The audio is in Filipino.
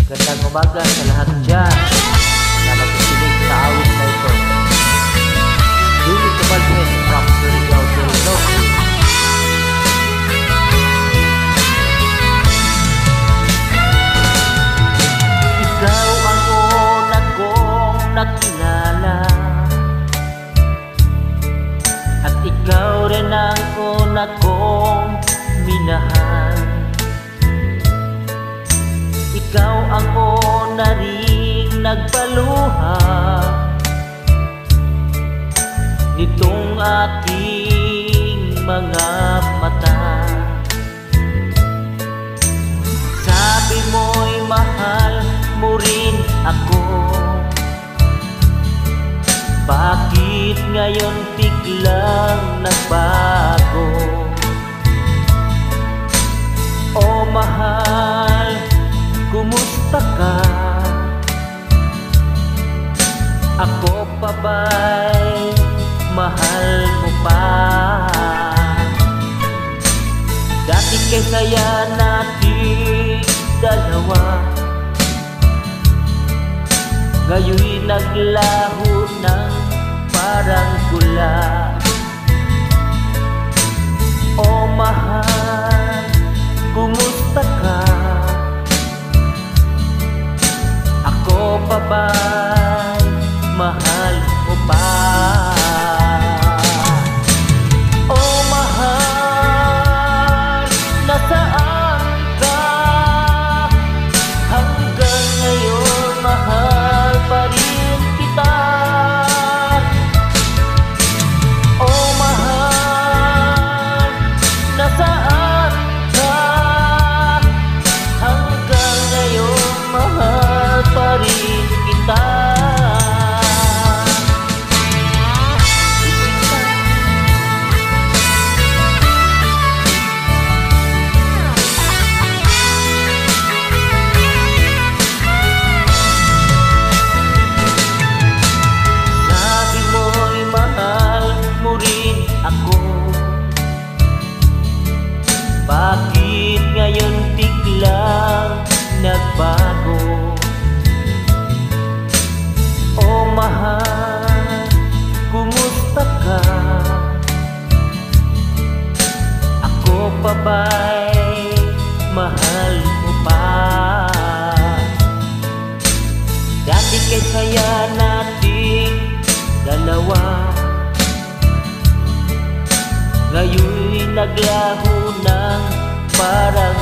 Gandang umaga sa lahat dyan na nakikinig sa awit na ito. Julie Tumalpin from Surigao del Norte. Ikaw ang una kong nakilala, at ikaw rin ang una kong minahal. Ikaw ang una ring nagpaluha nitong aking mga mata. Sabi mo'y mahal mo rin ako. Bakit ngayon biglang nagbago? O mahal, kumusta ka? Ako pa ba'y mahal mo pa? Dati kay saya nating dalawa, ngayon'y naglaho ng parang gula. O mahal, kumusta ka? Ako pa ba'y mahal mo pa? O mahal, nasaan ka? Hanggang ngayon mahal pa rin kita. O mahal, nasaan ka? Hanggang ngayon mahal pa rin kita. Sabi mo'y mahal mo rin ako. Bakit ngayon biglang nagbago? O mahal, kumusta ka? Ako pa ba'y mahal mo pa? Dati kay saya nating dalawa, ngayon'y naglaho ng parang